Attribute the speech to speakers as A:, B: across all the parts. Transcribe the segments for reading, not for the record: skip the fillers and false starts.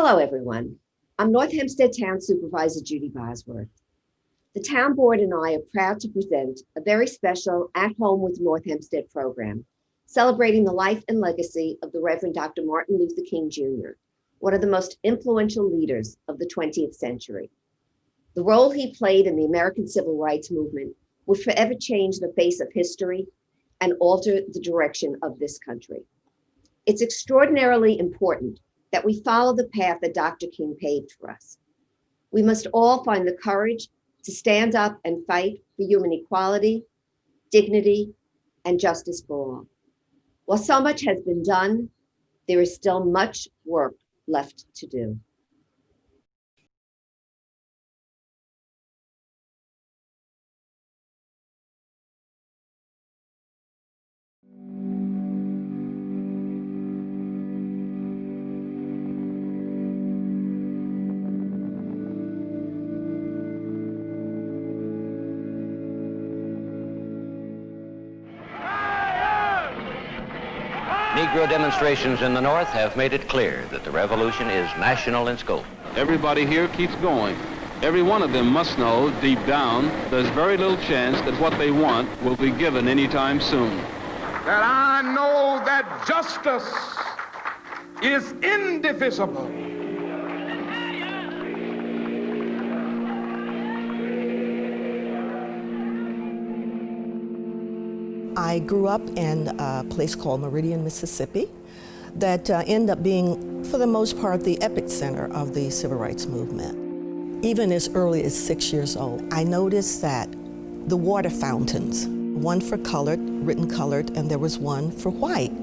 A: Hello, everyone. I'm North Hempstead Town Supervisor Judy Bosworth. The town board and I are proud to present a very special At Home with North Hempstead program, celebrating the life and legacy of the Reverend Dr. Martin Luther King Jr., one of the most influential leaders of the 20th century. The role he played in the American Civil Rights Movement would forever change the face of history and alter the direction of this country. It's extraordinarily important that we follow the path that Dr. King paved for us. We must all find the courage to stand up and fight for human equality, dignity, and justice for all. While so much has been done, there is still much work left to do.
B: Negro demonstrations in the North have made it clear that the revolution is national in scope.
C: Everybody here keeps going. Every one of them must know deep down there's very little chance that what they want will be given anytime soon.
D: That I know that justice is indivisible.
E: I grew up in a place called Meridian, Mississippi, that ended up being, for the most part, the epicenter of the civil rights movement. Even as early as 6 years old, I noticed that the water fountains, one for colored, written colored, and there was one for white.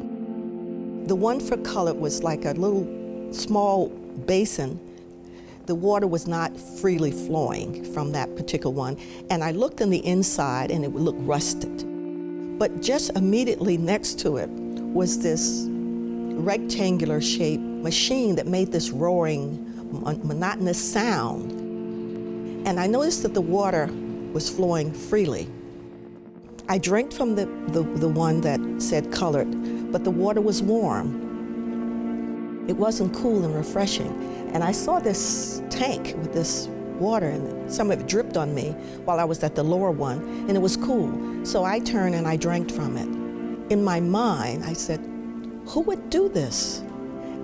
E: The one for colored was like a little small basin. The water was not freely flowing from that particular one, and I looked in the inside and it would look rusted. But just immediately next to it was this rectangular shaped machine that made this roaring, monotonous sound. And I noticed that the water was flowing freely. I drank from the one that said colored, but the water was warm. It wasn't cool and refreshing. And I saw this tank with this water, and some of it dripped on me while I was at the lower one, and it was cool. So I turned and I drank from it. In my mind, I said, who would do this?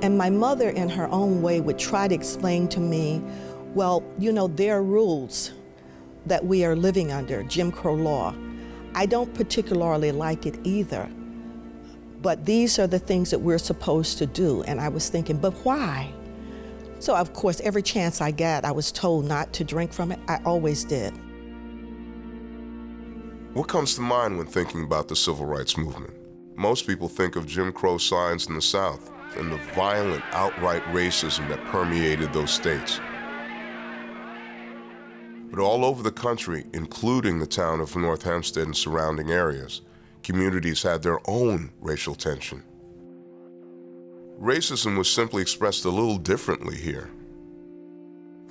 E: And my mother, in her own way, would try to explain to me, well, you know, there are rules that we are living under, Jim Crow law. I don't particularly like it either, but these are the things that we're supposed to do. And I was thinking, but why? So of course, every chance I got, I was told not to drink from it. I always did.
F: What comes to mind when thinking about the civil rights movement? Most people think of Jim Crow signs in the South and the violent, outright racism that permeated those states. But all over the country, including the town of North Hempstead and surrounding areas, communities had their own racial tension. Racism was simply expressed a little differently here.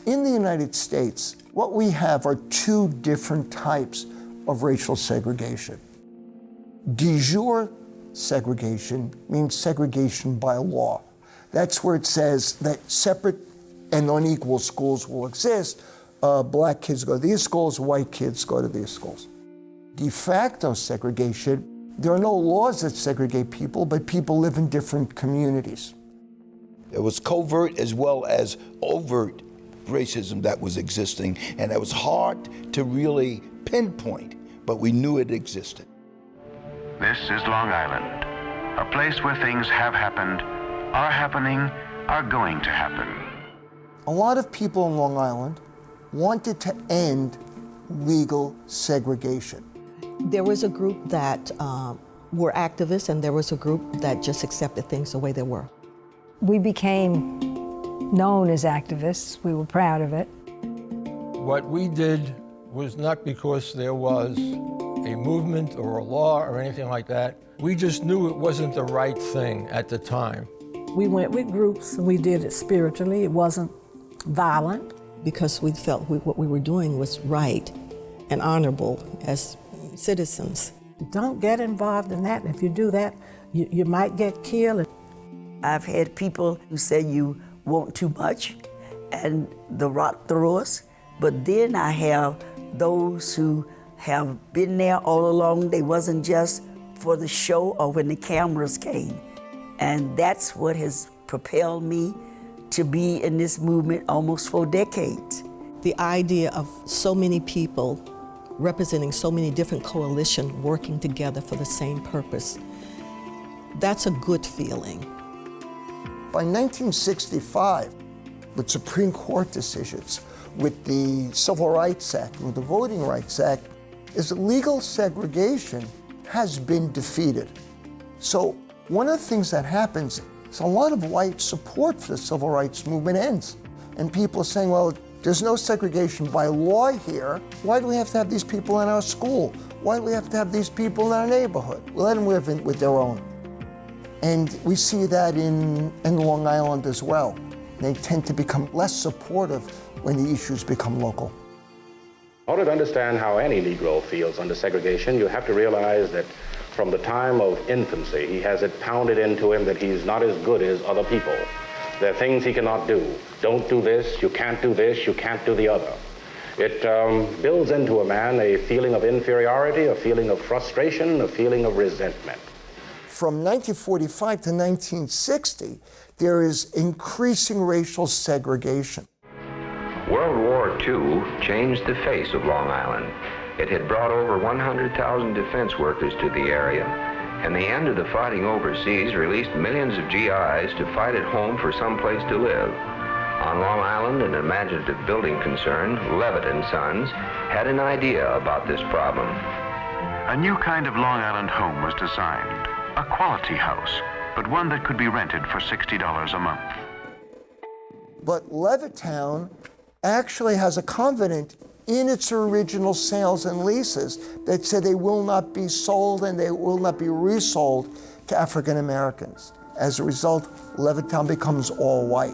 G: In the United States, what we have are two different types of racial segregation. De jure segregation means segregation by law. That's where it says that separate and unequal schools will exist. Black kids go to these schools, white kids go to these schools. De facto segregation, there are no laws that segregate people, but people live in different communities.
H: It was covert as well as overt racism that was existing, and it was hard to really pinpoint, but we knew it existed.
I: This is Long Island, a place where things have happened, are happening, are going to happen.
G: A lot of people in Long Island wanted to end legal segregation.
E: There was a group that were activists, and there was a group that just accepted things the way they were.
J: We became known as activists. We were proud of it.
K: What we did was not because there was a movement or a law or anything like that. We just knew it wasn't the right thing at the time.
L: We went with groups and we did it spiritually. It wasn't violent.
E: Because we felt what we were doing was right and honorable as citizens.
L: Don't get involved in that. If you do that, you might get killed.
M: I've had people who say you want too much and the rock throwers, but then I have those who have been there all along. They wasn't just for the show or when the cameras came. And that's what has propelled me to be in this movement almost 4 decades.
E: The idea of so many people representing so many different coalitions working together for the same purpose, that's a good feeling.
G: By 1965, with Supreme Court decisions, with the Civil Rights Act, with the Voting Rights Act, is legal segregation has been defeated. So one of the things that happens is a lot of white support for the civil rights movement ends. And people are saying, well, there's no segregation by law here. Why do we have to have these people in our school? Why do we have to have these people in our neighborhood? We let them live with their own. And we see that in Long Island as well. They tend to become less supportive when the issues become local.
N: In order to understand how any Negro feels under segregation, you have to realize that from the time of infancy, he has it pounded into him that he's not as good as other people. There are things he cannot do. Don't do this, you can't do this, you can't do the other. It builds into a man a feeling of inferiority, a feeling of frustration, a feeling of resentment.
G: From 1945 to 1960, there is increasing racial segregation.
O: World War II changed the face of Long Island. It had brought over 100,000 defense workers to the area, and the end of the fighting overseas released millions of GIs to fight at home for some place to live. On Long Island, an imaginative building concern, Levitt & Sons, had an idea about this problem.
I: A new kind of Long Island home was designed, a quality house, but one that could be rented for $60 a month.
G: But Levittown actually has a covenant in its original sales and leases that said they will not be sold and they will not be resold to African Americans. As a result, Levittown becomes all white.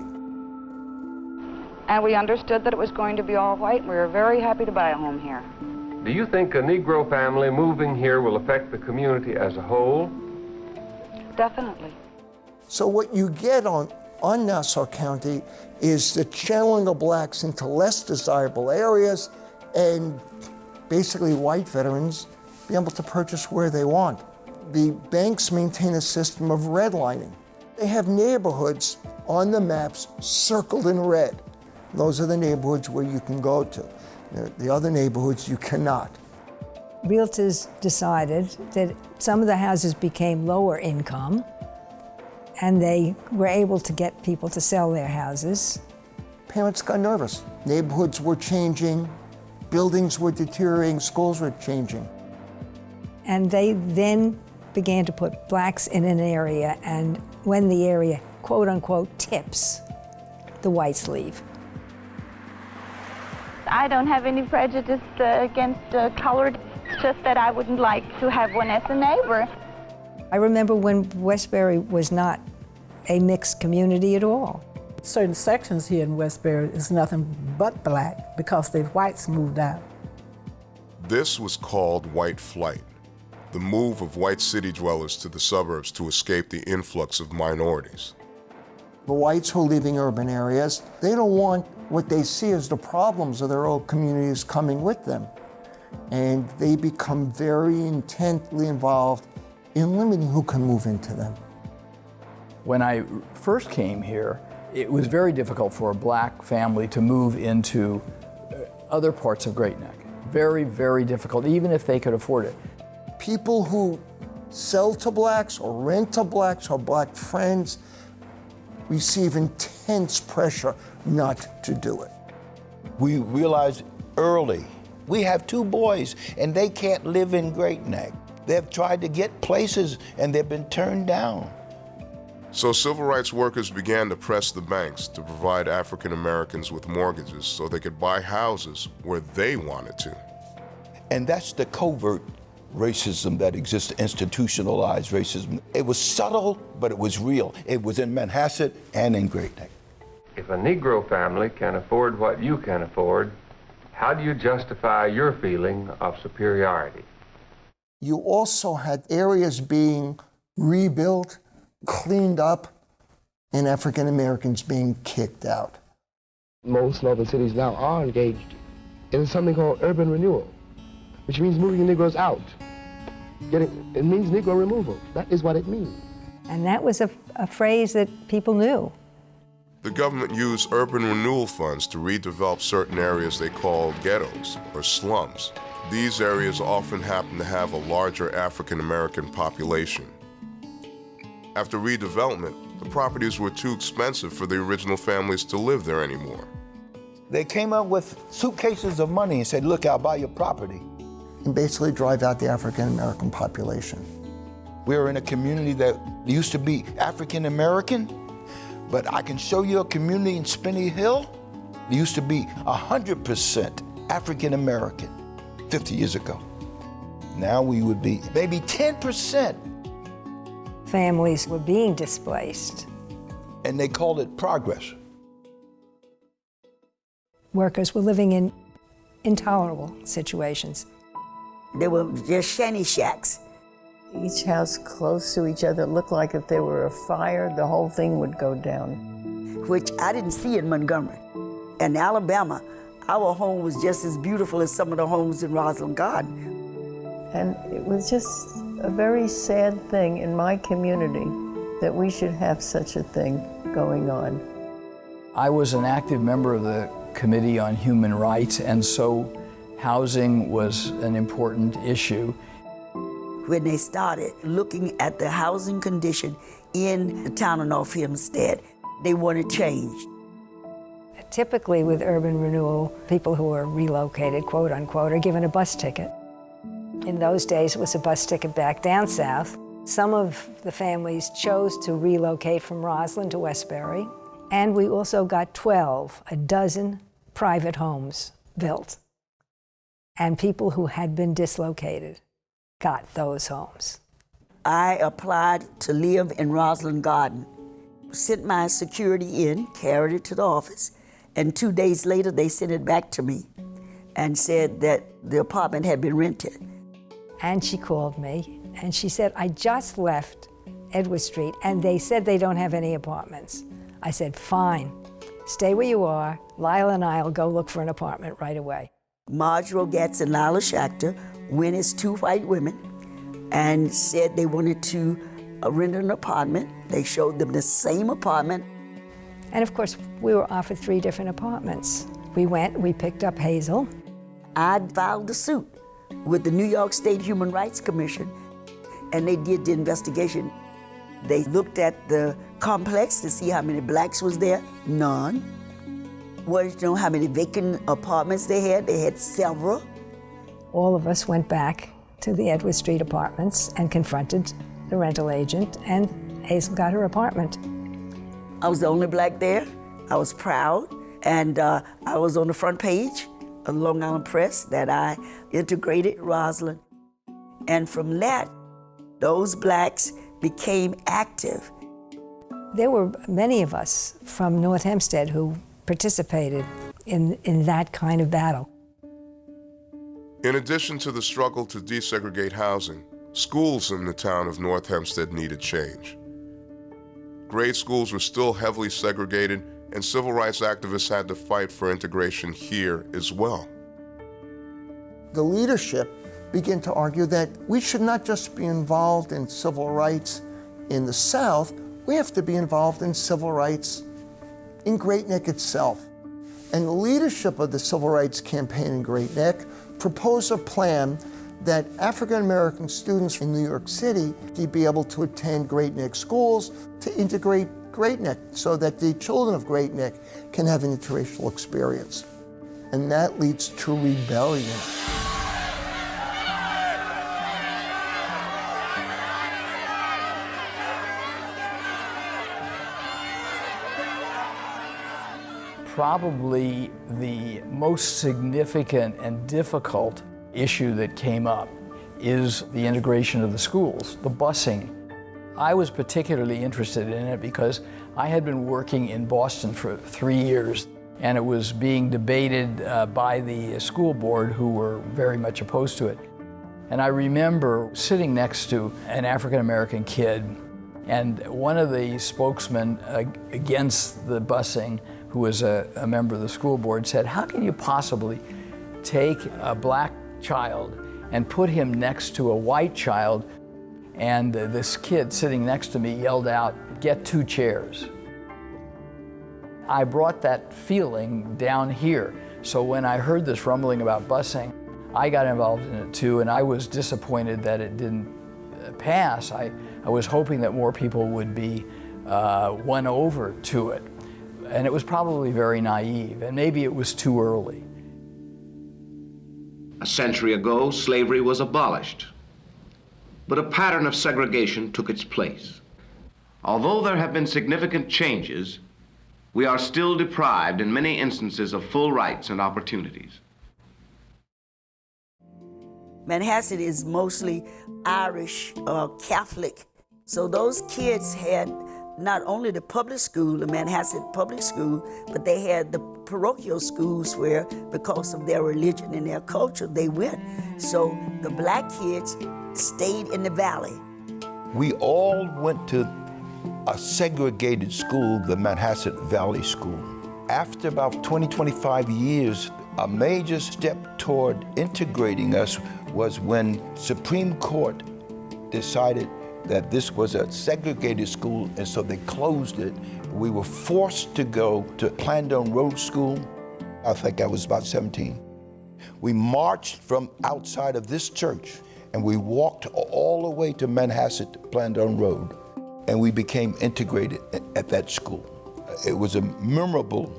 P: And we understood that it was going to be all white, and we were very happy to buy a home here.
Q: Do you think a Negro family moving here will affect the community as a whole?
P: Definitely.
G: So what you get on Nassau County is the channeling of blacks into less desirable areas and basically white veterans be able to purchase where they want. The banks maintain a system of redlining. They have neighborhoods on the maps circled in red. Those are the neighborhoods where you can go to. The other neighborhoods you cannot.
J: Realtors decided that some of the houses became lower income, and they were able to get people to sell their houses.
G: Parents got nervous. Neighborhoods were changing, buildings were deteriorating, schools were changing.
J: And they then began to put blacks in an area, and when the area, quote unquote, tips, the whites leave.
R: I don't have any prejudice against colored. It's just that I wouldn't like to have one as a neighbor.
J: I remember when Westbury was not a mixed community at all.
L: Certain sections here in Westbury is nothing but black because the whites moved out.
F: This was called white flight, the move of white city dwellers to the suburbs to escape the influx of minorities.
G: The whites who are leaving urban areas, they don't want what they see as the problems of their old communities coming with them. And they become very intently involved in limiting who can move into them.
S: When I first came here, it was very difficult for a black family to move into other parts of Great Neck. Very, very difficult, even if they could afford it.
G: People who sell to blacks or rent to blacks or black friends receive intense pressure not to do it.
H: We realized early, we have 2 boys and they can't live in Great Neck. They've tried to get places and they've been turned down.
F: So civil rights workers began to press the banks to provide African Americans with mortgages so they could buy houses where they wanted to.
H: And that's the covert racism that exists, institutionalized racism. It was subtle, but it was real. It was in Manhasset and in Great Neck.
Q: If a Negro family can afford what you can afford, how do you justify your feeling of superiority?
G: You also had areas being rebuilt, cleaned up, and African Americans being kicked out.
T: Most northern cities now are engaged in something called urban renewal, which means moving the Negroes out. It means Negro removal. That is what it means.
J: And that was a phrase that people knew.
F: The government used urban renewal funds to redevelop certain areas they called ghettos or slums. These areas often happen to have a larger African American population. After redevelopment, the properties were too expensive for the original families to live there anymore.
H: They came up with suitcases of money and said, look, I'll buy your property.
G: And basically drive out the African American population.
H: We were in a community that used to be African American, but I can show you a community in Spinney Hill that used to be 100% African American 50 years ago. Now we would be maybe 10%.
J: Families were being displaced.
H: And they called it progress.
J: Workers were living in intolerable situations.
M: They were just shanty shacks.
L: Each house close to each other looked like if there were a fire, the whole thing would go down.
M: Which I didn't see in Montgomery. In Alabama, our home was just as beautiful as some of the homes in Roslyn Garden.
L: And it was just a very sad thing in my community that we should have such a thing going on.
S: I was an active member of the Committee on Human Rights, and so housing was an important issue.
M: When they started looking at the housing condition in the town of North Hempstead, they wanted change.
J: Typically with urban renewal, people who are relocated, quote unquote, are given a bus ticket. In those days, it was a bus ticket back down south. Some of the families chose to relocate from Roslyn to Westbury, and we also got 12 private homes built. And people who had been dislocated got those homes.
M: I applied to live in Roslyn Garden, sent my security in, carried it to the office, and 2 days later they sent it back to me and said that the apartment had been rented.
J: And she called me and she said, I just left Edward Street and they said they don't have any apartments. I said, fine, stay where you are. Lila and I will go look for an apartment right away.
M: Marge Rogatz and Lila Schachter went as two white women and said they wanted to rent an apartment. They showed them the same apartment.
J: And of course, we were offered 3 different apartments. We went, we picked up Hazel.
M: I filed a suit with the New York State Human Rights Commission, and they did the investigation. They looked at the complex to see how many blacks was there. None. Wanted to know how many vacant apartments they had. They had several.
J: All of us went back to the Edward Street apartments and confronted the rental agent, and Hazel got her apartment.
M: I was the only black there. I was proud, and I was on the front page of Long Island Press that I integrated Roslyn. And from that, those blacks became active.
J: There were many of us from North Hempstead who participated in that kind of battle.
F: In addition to the struggle to desegregate housing, schools in the town of North Hempstead needed change. Grade schools were still heavily segregated, and civil rights activists had to fight for integration here as well.
G: The leadership began to argue that we should not just be involved in civil rights in the South, we have to be involved in civil rights in Great Neck itself. And the leadership of the Civil Rights Campaign in Great Neck proposed a plan that African American students in New York City to be able to attend Great Neck schools to integrate Great Neck so that the children of Great Neck can have an interracial experience. And that leads to rebellion.
S: Probably the most significant and difficult issue that came up is the integration of the schools, the busing. I was particularly interested in it because I had been working in Boston for 3 years, and it was being debated by the school board, who were very much opposed to it. And I remember sitting next to an African American kid, And one of the spokesmen against the busing, who was a member of the school board, said, how can you possibly take a black child and put him next to a white child? And this kid sitting next to me yelled out, get 2 chairs. I brought that feeling down here. So when I heard this rumbling about busing, I got involved in it too, and I was disappointed that it didn't pass. I was hoping that more people would be won over to it. And it was probably very naive, and maybe it was too early.
U: A century ago, slavery was abolished, but a pattern of segregation took its place. Although there have been significant changes, we are still deprived in many instances of full rights and opportunities.
M: Manhasset is mostly Irish or Catholic, so those kids had not only the public school, the Manhasset Public School, but they had the parochial schools where, because of their religion and their culture, they went. So the black kids stayed in the valley.
H: We all went to a segregated school, the Manhasset Valley School. After about 25 years, a major step toward integrating us was when Supreme Court decided that this was a segregated school, and so they closed it. We were forced to go to Plandome Road School. I think I was about 17. We marched from outside of this church, and we walked all the way to Manhasset, Plandome Road, and we became integrated at that school. It was a memorable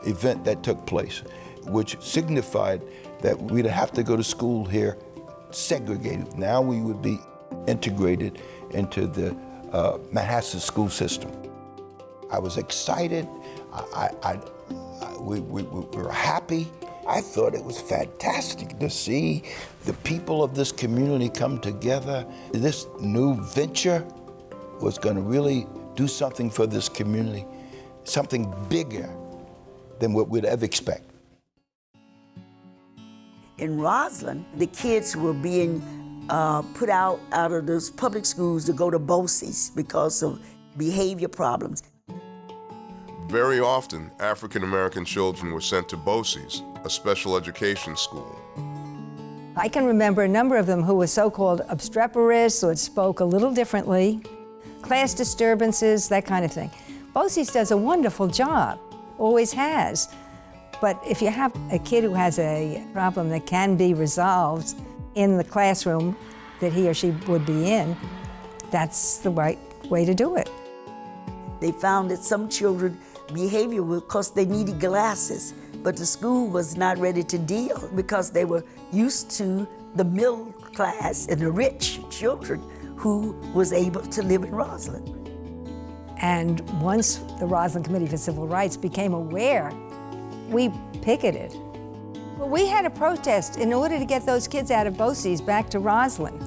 H: event that took place, which signified that we'd have to go to school here segregated. Now we would be integrated into the Manhasset school system. I was excited. We were happy. I thought it was fantastic to see the people of this community come together. This new venture was going to really do something for this community, something bigger than what we'd ever expect.
M: In Roslyn, the kids were being put out of those public schools to go to BOCES because of behavior problems.
F: Very often, African American children were sent to BOCES, a special education school.
J: I can remember a number of them who were so-called obstreperous or spoke a little differently, class disturbances, that kind of thing. BOCES does a wonderful job, always has. But if you have a kid who has a problem that can be resolved in the classroom that he or she would be in, that's the right way to do it.
M: They found that some children behavior was because they needed glasses, but the school was not ready to deal because they were used to the middle class and the rich children who was able to live in Roslyn.
J: And once the Roslyn Committee for Civil Rights became aware, we picketed. Well, we had a protest in order to get those kids out of BOCES back to Roslyn.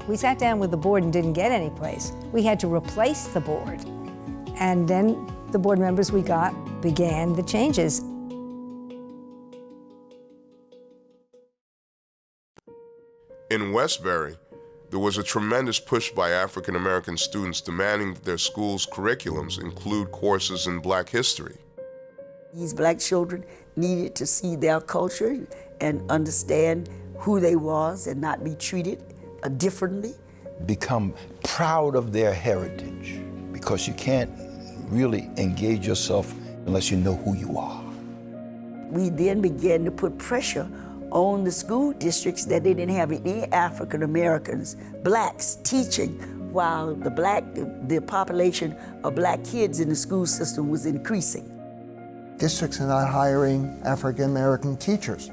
J: We sat down with the board and didn't get any place. We had to replace the board. And then the board members we got began the changes.
F: In Westbury, there was a tremendous push by African American students demanding that their schools' curriculums include courses in Black history.
M: These black children needed to see their culture and understand who they was and not be treated differently.
H: Become proud of their heritage, because you can't really engage yourself unless you know who you are.
M: We then began to put pressure on the school districts that they didn't have any African Americans, blacks, teaching, while the population of black kids in the school system was increasing.
G: Districts are not hiring African American teachers.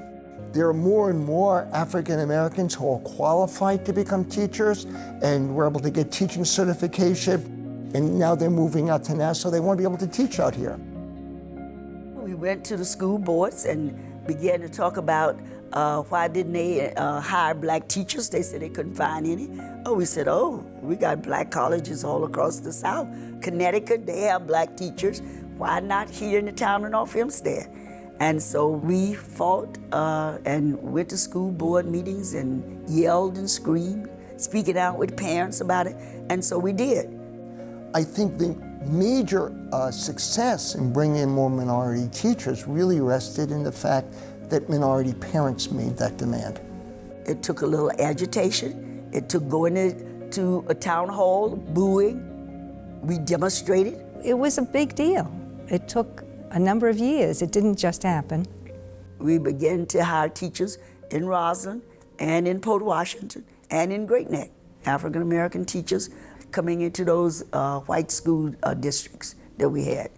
G: There are more and more African Americans who are qualified to become teachers and were able to get teaching certification, and now they're moving out to Nassau. They want to be able to teach out here.
M: We went to the school boards and began to talk about why didn't they hire black teachers? They said they couldn't find any. Oh, we said, oh, we got black colleges all across the South. Connecticut, they have black teachers. Why not here in the town of North Hempstead? And so we fought and went to school board meetings and yelled and screamed, speaking out with parents about it, and so we did.
G: I think the major success in bringing in more minority teachers really rested in the fact that minority parents made that demand.
M: It took a little agitation. It took going to a town hall, booing. We demonstrated.
J: It was a big deal. It took a number of years. It didn't just happen.
M: We began to hire teachers in Roslyn and in Port Washington and in Great Neck, African American teachers coming into those white school districts that we had.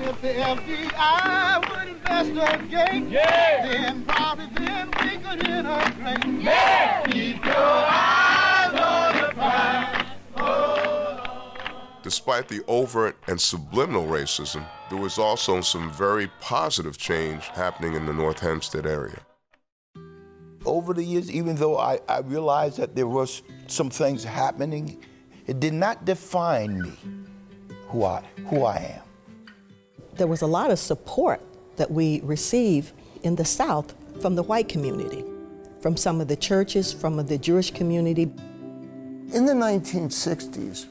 A: If the FBI would investigate, then probably then we could integrate. Yeah! Keep your eyes on the prize.
F: Despite the overt and subliminal racism, there was also some very positive change happening in the North Hempstead area.
H: Over the years, even though I realized that there was some things happening, it did not define me, who I am.
E: There was a lot of support that we received in the South from the white community, from some of the churches, from the Jewish community.
G: In the 1960s,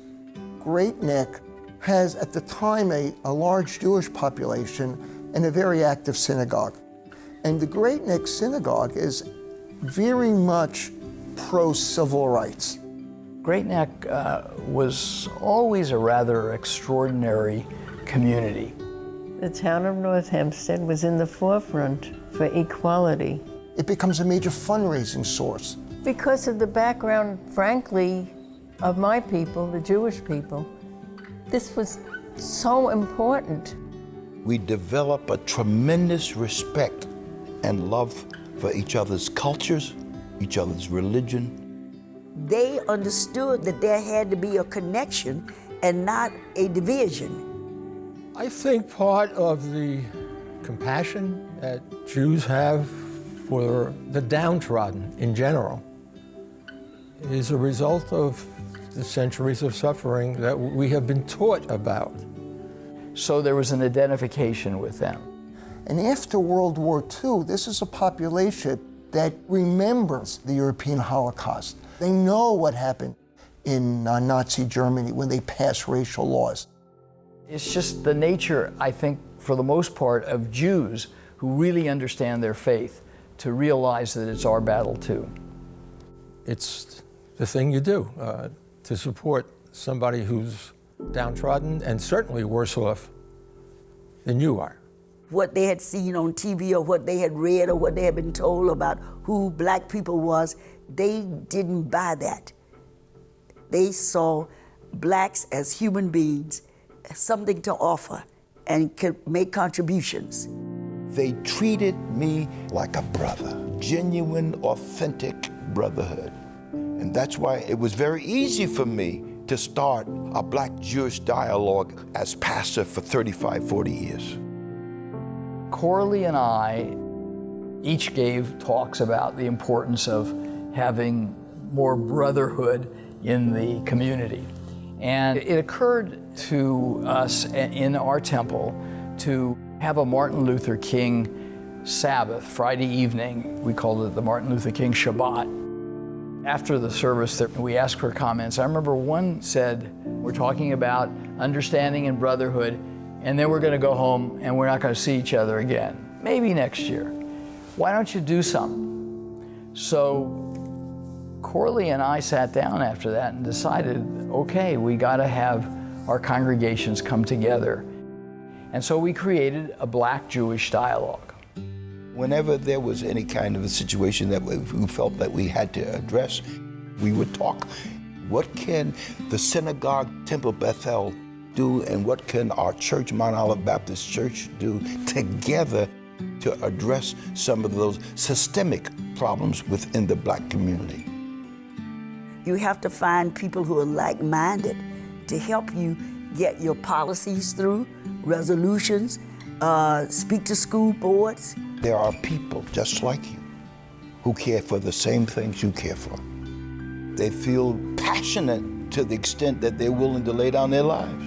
G: Great Neck has at the time a large Jewish population and a very active synagogue. And the Great Neck Synagogue is very much pro-civil rights.
S: Great Neck was always a rather extraordinary community.
L: The town of North Hempstead was in the forefront for equality.
G: It becomes a major fundraising source.
L: Because of the background, frankly, of my people, the Jewish people, this was so important.
H: We develop a tremendous respect and love for each other's cultures, each other's religion.
M: They understood that there had to be a connection and not a division.
K: I think part of the compassion that Jews have for the downtrodden in general is a result of the centuries of suffering that we have been taught about.
S: So there was an identification with them.
G: And after World War II, this is a population that remembers the European Holocaust. They know what happened in Nazi Germany when they passed racial laws.
S: It's just the nature, I think, for the most part, of Jews who really understand their faith to realize that it's our battle too.
K: It's the thing you do to support somebody who's downtrodden and certainly worse off than you are.
M: What they had seen on TV or what they had read or what they had been told about who black people was, they didn't buy that. They saw blacks as human beings, something to offer and could make contributions.
H: They treated me like a brother, genuine, authentic brotherhood. And that's why it was very easy for me to start a Black-Jewish dialogue as pastor for 35, 40 years.
S: Corley and I each gave talks about the importance of having more brotherhood in the community. And it occurred to us in our temple to have a Martin Luther King Sabbath, Friday evening. We called it the Martin Luther King Shabbat. After the service, we asked for comments. I remember one said, we're talking about understanding and brotherhood, and then we're going to go home and we're not going to see each other again. Maybe next year. Why don't you do something? So Corley and I sat down after that and decided, okay, we got to have our congregations come together. And so we created a Black-Jewish dialogue.
H: Whenever there was any kind of a situation that we felt that we had to address, we would talk. What can the synagogue, Temple Bethel, do, and what can our church, Mount Olive Baptist Church, do together to address some of those systemic problems within the black community?
M: You have to find people who are like-minded to help you get your policies through, resolutions, speak to school boards.
H: There are people just like you who care for the same things you care for. They feel passionate to the extent that they're willing to lay down their lives.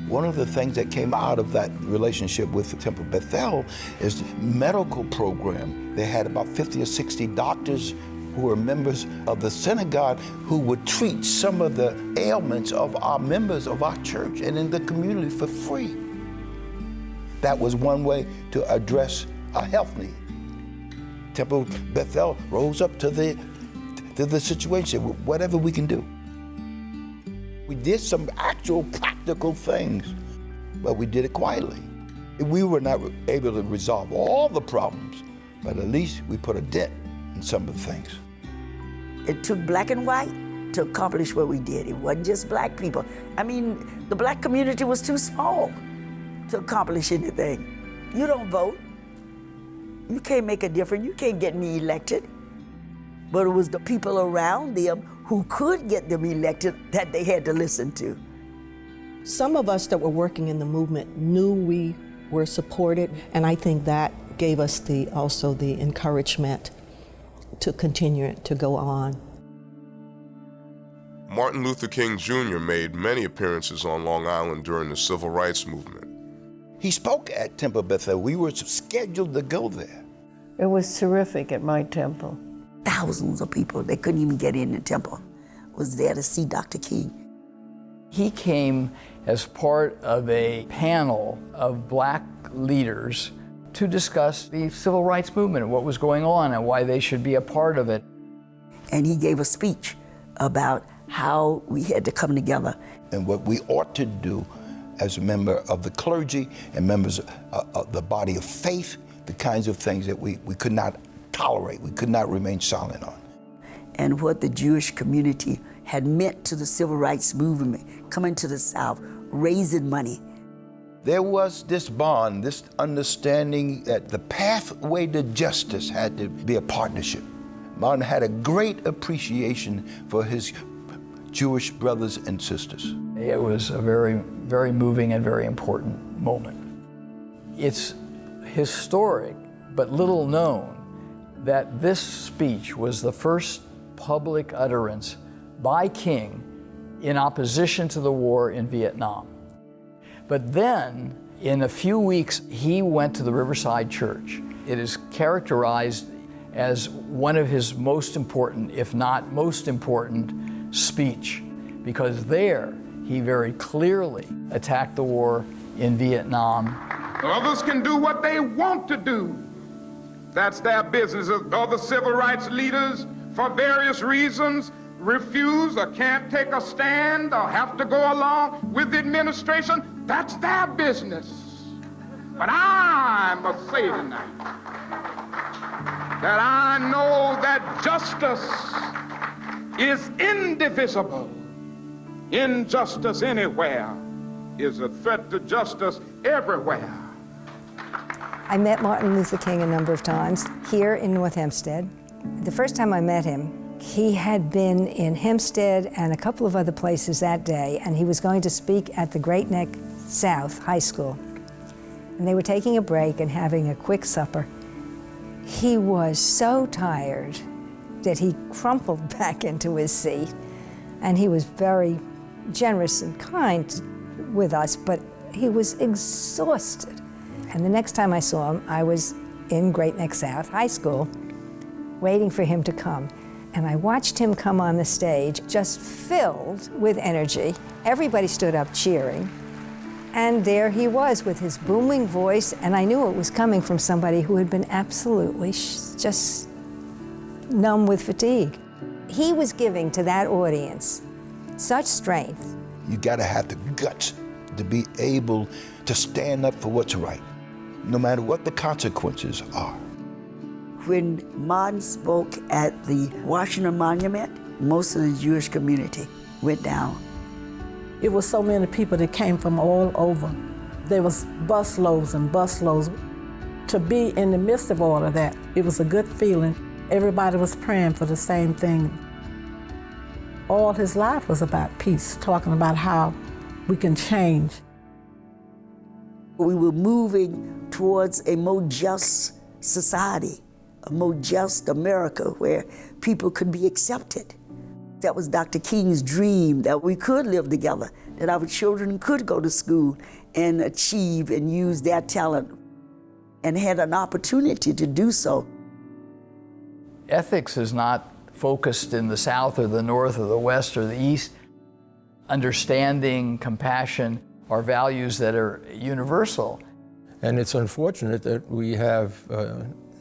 H: One of the things that came out of that relationship with Temple Bethel is the medical program. They had about 50 or 60 doctors who were members of the synagogue who would treat some of the ailments of our members of our church and in the community for free. That was one way to address a health need. Temple Bethel rose up to the situation, whatever we can do. We did some actual practical things, but we did it quietly. We were not able to resolve all the problems, but at least we put a dent in some of the things.
M: It took black and white to accomplish what we did. It wasn't just black people. I mean, the black community was too small to accomplish anything. You don't vote. You can't make a difference. You can't get me elected. But it was the people around them who could get them elected that they had to listen to.
E: Some of us that were working in the movement knew we were supported, and I think that gave us also the encouragement to continue to go on.
F: Martin Luther King Jr. made many appearances on Long Island during the Civil Rights Movement.
H: He spoke at Temple Bethel. We were scheduled to go there.
L: It was terrific at my temple.
M: Thousands of people, they couldn't even get in the temple, was there to see Dr. King.
S: He came as part of a panel of black leaders to discuss the civil rights movement and what was going on and why they should be a part of it.
M: And he gave a speech about how we had to come together.
H: And what we ought to do as a member of the clergy and members of the body of faith, the kinds of things that we could not tolerate, we could not remain silent on.
M: And what the Jewish community had meant to the civil rights movement, coming to the South, raising money.
H: There was this bond, this understanding that the pathway to justice had to be a partnership. Martin had a great appreciation for his Jewish brothers and sisters.
S: It was a very, very moving and very important moment. It's historic, but little known, that this speech was the first public utterance by King in opposition to the war in Vietnam. But then, in a few weeks, he went to the Riverside Church. It is characterized as one of his most important, if not most important, speech, because there he very clearly attacked the war in Vietnam.
D: Others can do what they want to do. That's their business. Other civil rights leaders, for various reasons, refuse or can't take a stand or have to go along with the administration. That's their business. But I must say tonight that I know that justice is indivisible. Injustice anywhere is a threat to justice everywhere.
J: I met Martin Luther King a number of times here in North Hempstead. The first time I met him, he had been in Hempstead and a couple of other places that day, and he was going to speak at the Great Neck South High School. And they were taking a break and having a quick supper. He was so tired that he crumpled back into his seat, and he was very generous and kind with us, but he was exhausted. And the next time I saw him, I was in Great Neck South High School, waiting for him to come. And I watched him come on the stage, just filled with energy. Everybody stood up cheering. And there he was with his booming voice, and I knew it was coming from somebody who had been absolutely just numb with fatigue. He was giving to that audience such strength.
H: You gotta have the guts to be able to stand up for what's right, no matter what the consequences are.
M: When Martin spoke at the Washington Monument, most of the Jewish community went down.
B: It was so many people that came from all over. There was busloads and busloads. To be in the midst of all of that, it was a good feeling. Everybody was praying for the same thing. All his life was about peace, talking about how we can change.
M: We were moving towards a more just society, a more just America where people could be accepted. That was Dr. King's dream, that we could live together, that our children could go to school and achieve and use their talent and had an opportunity to do so.
S: Ethics is not focused in the South or the North or the West or the East. Understanding, compassion are values that are universal.
K: And it's unfortunate that we have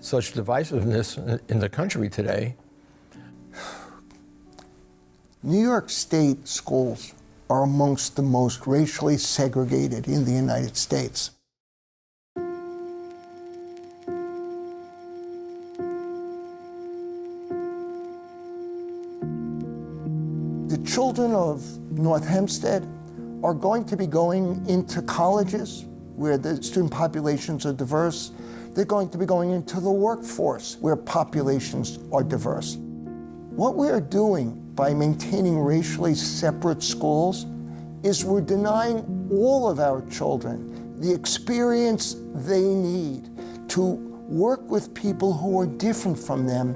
K: such divisiveness in the country today.
G: New York State schools are amongst the most racially segregated in the United States. The children of North Hempstead are going to be going into colleges where the student populations are diverse. They're going to be going into the workforce where populations are diverse. What we are doing by maintaining racially separate schools is we're denying all of our children the experience they need to work with people who are different from them.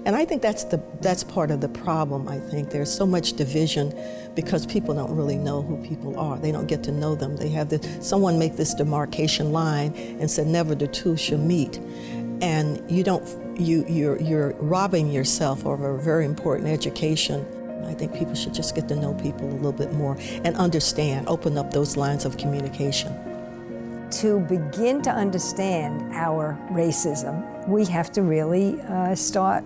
E: And I think that's part of the problem, I think. There's so much division because people don't really know who people are. They don't get to know them. They have someone make this demarcation line and said never the two shall meet. And you're robbing yourself of a very important education. I think people should just get to know people a little bit more and understand, open up those lines of communication.
J: To begin to understand our racism, we have to really start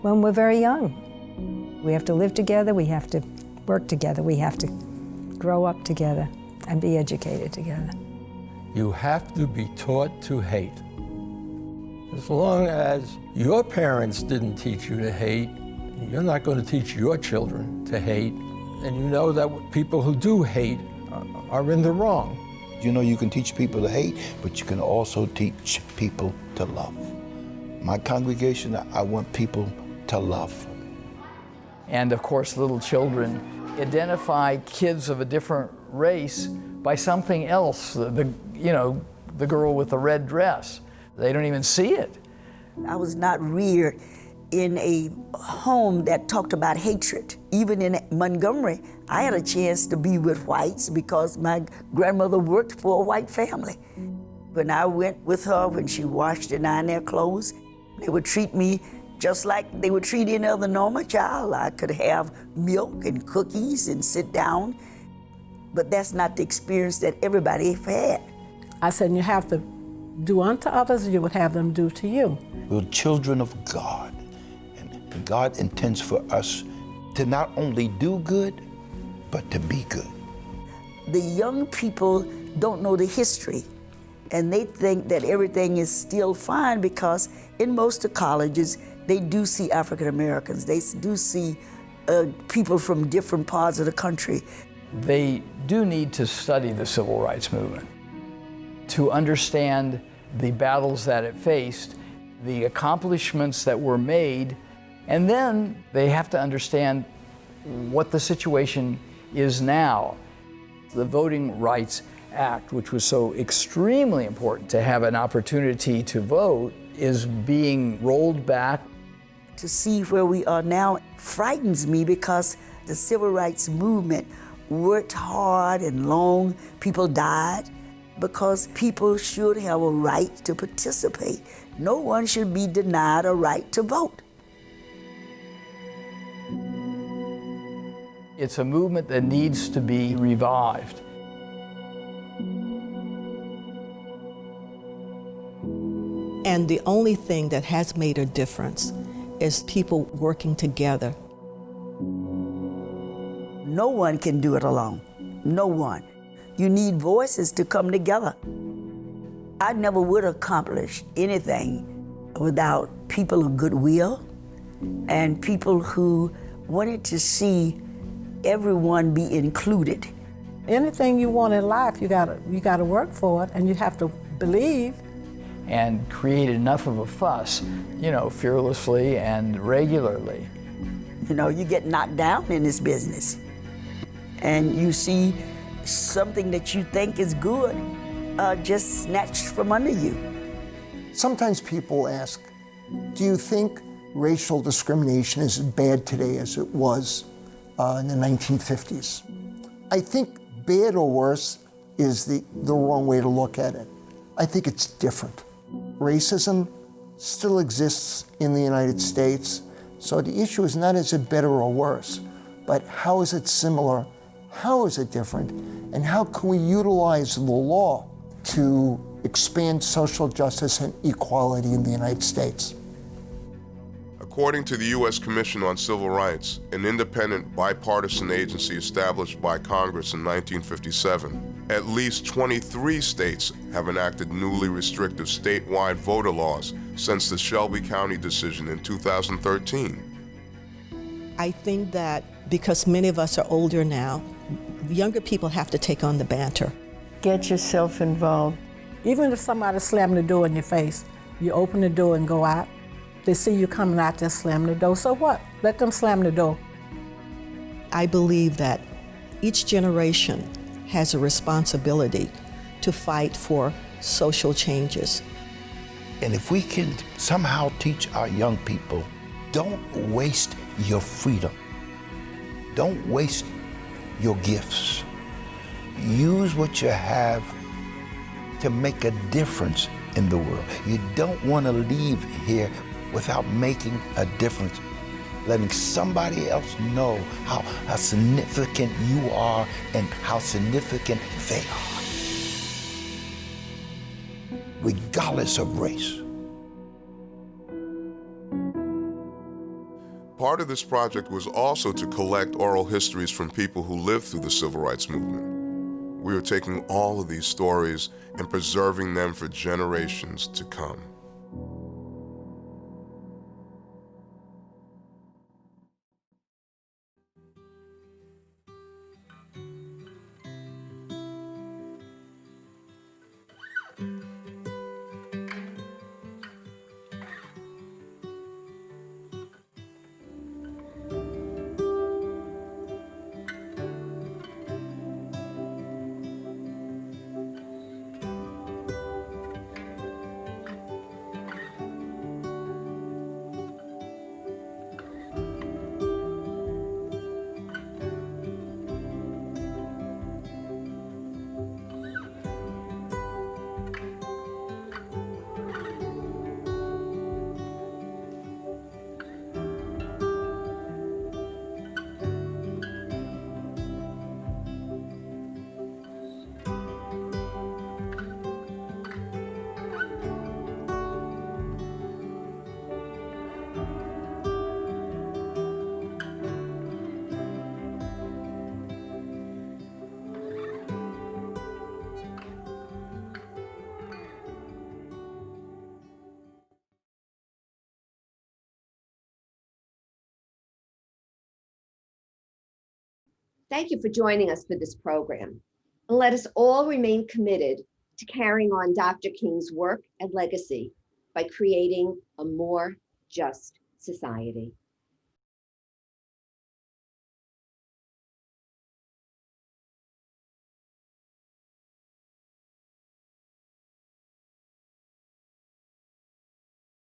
J: when we're very young. We have to live together, we have to work together, we have to grow up together and be educated together.
K: You have to be taught to hate. As long as your parents didn't teach you to hate, you're not going to teach your children to hate. And you know that people who do hate are in the wrong.
H: You know, you can teach people to hate, but you can also teach people to love. My congregation, I want people to love.
S: And of course, little children identify kids of a different race by something else. The girl with the red dress. They don't even see it.
M: I was not reared in a home that talked about hatred. Even in Montgomery, I had a chance to be with whites because my grandmother worked for a white family. When I went with her, when she washed and ironed their clothes, they would treat me just like they would treat any other normal child. I could have milk and cookies and sit down, but that's not the experience that everybody had.
B: I said, you have to do unto others, you would have them do to you.
H: We're children of God, and God intends for us to not only do good, but to be good.
M: The young people don't know the history, and they think that everything is still fine because in most of colleges, they do see African Americans. They do see people from different parts of the country.
S: They do need to study the civil rights movement to understand the battles that it faced, the accomplishments that were made, and then they have to understand what the situation is now. The Voting Rights Act, which was so extremely important to have an opportunity to vote, is being rolled back.
M: To see where we are now frightens me because the civil rights movement worked hard and long. People died because people should have a right to participate. No one should be denied a right to vote.
S: It's a movement that needs to be revived.
E: And the only thing that has made a difference is people working together.
M: No one can do it alone. No one. You need voices to come together. I never would accomplish anything without people of goodwill and people who wanted to see everyone be included.
B: Anything you want in life, you gotta work for it, and you have to believe.
S: And create enough of a fuss, fearlessly and regularly.
M: You get knocked down in this business, and you see something that you think is good just snatched from under you.
G: Sometimes people ask, do you think racial discrimination is as bad today as it was in the 1950s? I think bad or worse is the wrong way to look at it. I think it's different. Racism still exists in the United States. So the issue is not is it better or worse, but how is it similar, how is it different, and how can we utilize the law to expand social justice and equality in the United States?
F: According to the U.S. Commission on Civil Rights, an independent bipartisan agency established by Congress in 1957, at least 23 states have enacted newly restrictive statewide voter laws since the Shelby County decision in 2013.
E: I think that because many of us are older now, younger people have to take on the banter.
L: Get yourself involved.
B: Even if somebody slammed the door in your face, you open the door and go out. They see you coming out there, slam the door. So what? Let them slam the door.
E: I believe that each generation has a responsibility to fight for social changes.
H: And if we can somehow teach our young people, don't waste your freedom. Don't waste your gifts. Use what you have to make a difference in the world. You don't want to leave here without making a difference, letting somebody else know how significant you are and how significant they are, regardless of race.
F: Part of this project was also to collect oral histories from people who lived through the Civil Rights Movement. We are taking all of these stories and preserving them for generations to come.
C: Thank you for joining us for this program. And let us all remain committed to carrying on Dr. King's work and legacy by creating a more just society.